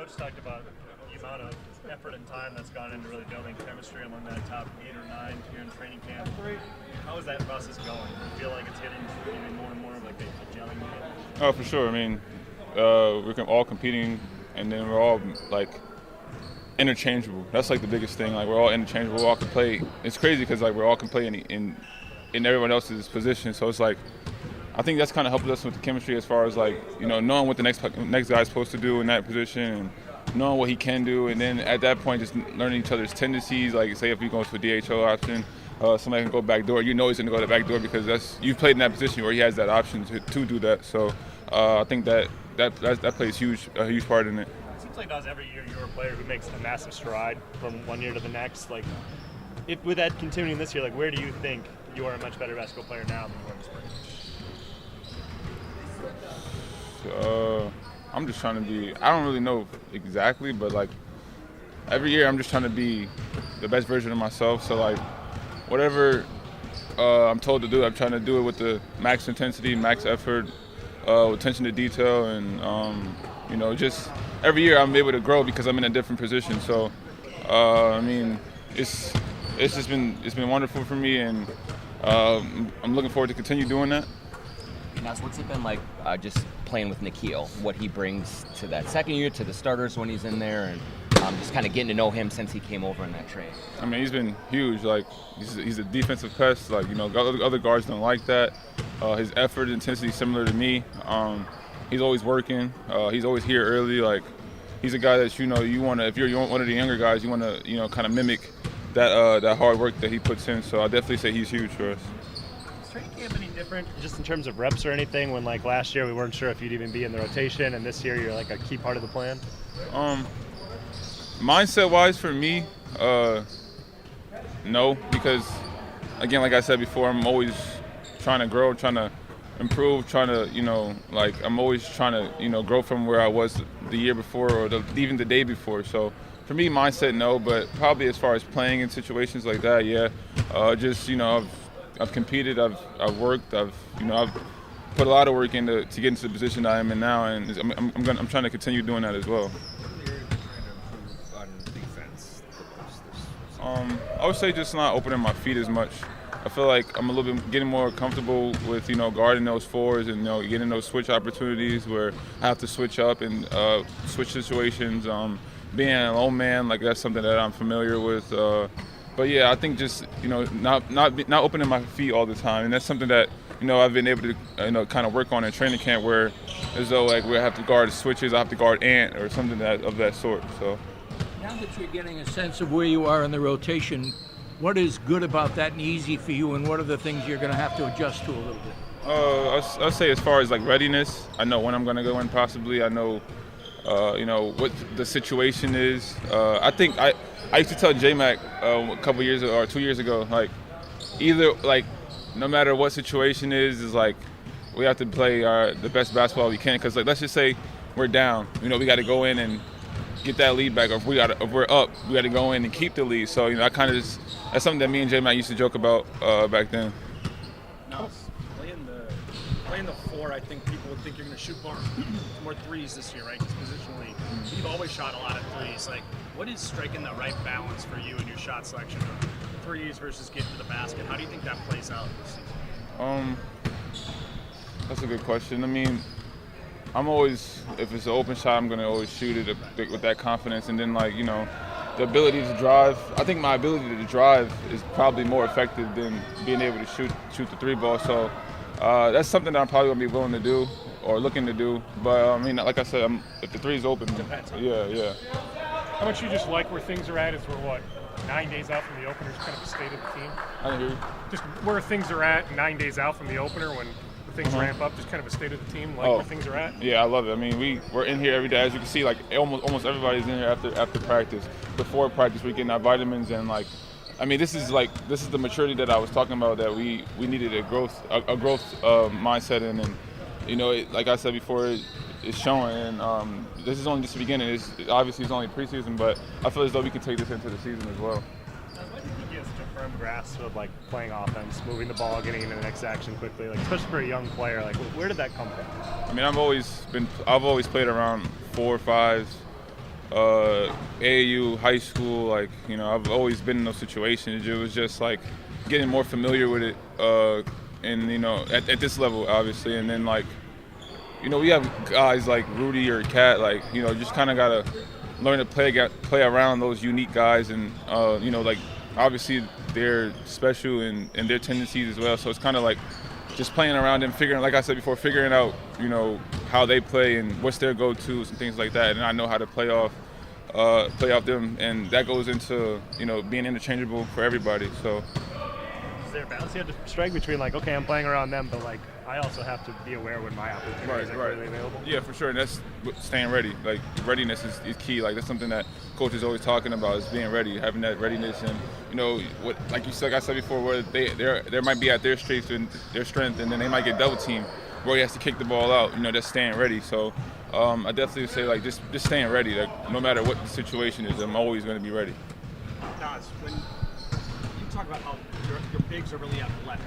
Coach talked about the amount of effort and time that's gone into really building chemistry among that top 8 or 9 here in training camp. How is that process going? Do you feel like it's getting even more and more of like a gelling moment? Oh, for sure. I mean, we're all competing, and then we're all like interchangeable. That's like the biggest thing. Like we're all interchangeable. We all can play. It's crazy because like we're all can play in everyone else's position. So it's like I think that's kind of helped us with the chemistry as far as like knowing what the next guy's supposed to do in that position and knowing what he can do, and then at that point just learning each other's tendencies. Like say if he goes for a DHO option, somebody can go back door. You know he's going to go to the back door because you've played in that position where he has that option to do that. So I think that plays a huge part in it. It seems like every year you're a player who makes a massive stride from one year to the next. Like, with that continuing this year, like where do you think you are a much better basketball player now than you were in the spring? I'm just trying to be. I don't really know exactly, but like every year I'm just trying to be the best version of myself. So like whatever I'm told to do, I'm trying to do it with the max intensity, max effort, attention to detail, and just every year I'm able to grow because I'm in a different position. So I mean, it's been wonderful for me, and I'm looking forward to continue doing that. Now, what's it been like just playing with Nickeil, what he brings to that second year, to the starters when he's in there, and just kind of getting to know him since he came over in that trade? I mean, he's been huge. Like, he's a defensive pest. Like, other guards don't like that. His effort and intensity is similar to me. He's always working. He's always here early. Like, he's a guy that, you want to, if you're one of the younger guys, you want to, kind of mimic that hard work that he puts in. So I definitely say he's huge for us. Is training camp any different just in terms of reps or anything when like last year we weren't sure if you'd even be in the rotation and this year you're like a key part of the plan? Mindset wise for me, no, because again, like I said before, I'm always trying to grow, trying to improve, trying to, I'm always trying to, grow from where I was the year before or even the day before. So for me, mindset, no, but probably as far as playing in situations like that, yeah. I've competed, I've worked, I've put a lot of work into to get into the position I am in now, and I'm trying to continue doing that as well. On defense, I would say just not opening my feet as much. I feel like I'm a little bit getting more comfortable with guarding those fours and getting those switch opportunities where I have to switch up and switch situations. Being a low man, like that's something that I'm familiar with. But yeah, I think just not opening my feet all the time, and that's something that I've been able to kind of work on in training camp, where as though like we have to guard switches, I have to guard Ant or something of that sort. So now that you're getting a sense of where you are in the rotation, what is good about that and easy for you, and what are the things you're going to have to adjust to a little bit? I'll say as far as like readiness, I know when I'm going to go in. Possibly, I know what the situation is. I think I used to tell J-Mac a couple years ago, or 2 years ago, like either like no matter what situation is like we have to play the best basketball we can. Because like let's just say we're down, we got to go in and get that lead back. Or if we're up, we got to go in and keep the lead. So I kind of that's something that me and J-Mac used to joke about back then. Now, playing the four, I think people would think you're going to shoot more threes this year, right? Because positionally, you've always shot a lot of threes. Like, what is striking the right balance for you in your shot selection of threes versus getting to the basket? How do you think that plays out this season? That's a good question. I mean, I'm always, if it's an open shot, I'm going to always shoot it with that confidence. And then, the ability to drive. I think my ability to drive is probably more effective than being able to shoot the three ball. So that's something that I'm probably going to be willing to do or looking to do. But, I mean, like I said, if the three is open, yeah. How much you just like where things are at as we're, 9 days out from the opener is kind of the state of the team? I didn't hear you. Just where things are at 9 days out from the opener when things ramp up, just kind of a state of the team, where things are at? Yeah, I love it. I mean, we're in here every day. As you can see, like almost everybody's in here after practice. Before practice, we're getting our vitamins and this is the maturity that I was talking about, that we needed a growth mindset in, and like I said before, it's showing. And this is only just the beginning. It's only preseason, but I feel as though we can take this into the season as well. What do you think you have such a firm grasp of playing offense, moving the ball, getting into the next action quickly, especially for a young player? Where did that come from? I mean, I've always played around 4 or 5. AAU, high school, like, you know, I've always been in those situations. It was just like getting more familiar with it, and, you know, at this level, obviously. And then, like, you know, we have guys like Rudy or Cat, like, you know, just kind of got to learn to play around those unique guys. And, you know, like, obviously they're special in their tendencies as well. So it's kind of like just playing around them, like I said before, figuring out, you know, how they play and what's their go-tos and things like that. And I know how to play off them, and that goes into, you know, being interchangeable for everybody. So is there a balance you have to strike between, like, okay, I'm playing around them, but, like, I also have to be aware when my opportunities are really available? Yeah, for sure. And that's staying ready. Like, readiness is key. Like, that's something that coach is always talking about, is being ready, having that readiness. And, you know, like I said before, where they might be at their strength, and then they might get double teamed where he has to kick the ball out. You know, just staying ready. So I definitely say, like, just staying ready. Like, no matter what the situation is, I'm always going to be ready. Nas, when you talk about how your bigs are really athletic,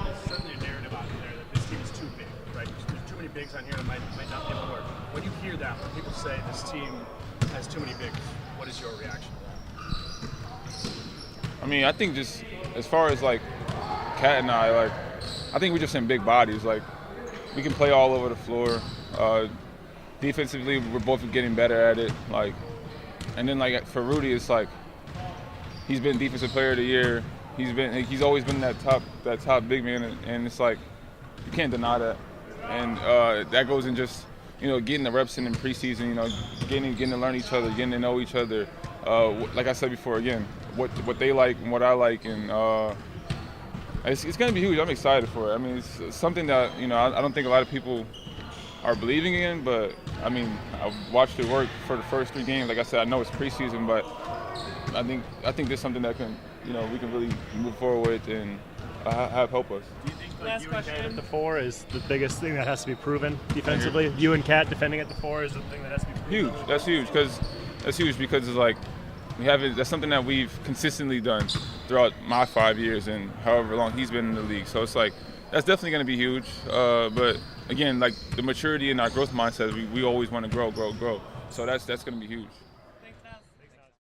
there's certainly a narrative out there that this team is too big, right? There's too many bigs on here that might not be able to work. When you hear that, when people say this team has too many bigs, what is your reaction to that? I mean, I think just as far as, like, Kat and I think we're just in big bodies. Like, we can play all over the floor. Defensively, we're both getting better at it. Like, and then, like, for Rudy, it's like he's been Defensive Player of the Year. He's always been that top big man, and it's like you can't deny that. And that goes in just, you know, getting the reps in preseason. You know, getting to learn each other, getting to know each other. Like I said before, again, what they like and what I like, and it's going to be huge. I'm excited for it. I mean, it's something that, you know, I don't think a lot of people are believing in, but I mean, I've watched it work for the first 3 games. Like I said, I know it's preseason, but I think there's something that can, you know, we can really move forward with and have help us. Do you think, like, you and Kat at the 4 is the biggest thing that has to be proven defensively? You and Kat defending at the 4 is the thing that has to be proven? Huge. That's huge because it's like that's something that we've consistently done throughout my 5 years and however long he's been in the league. So it's like that's definitely going to be huge. But again, like, the maturity and our growth mindset, we always want to grow. So that's going to be huge.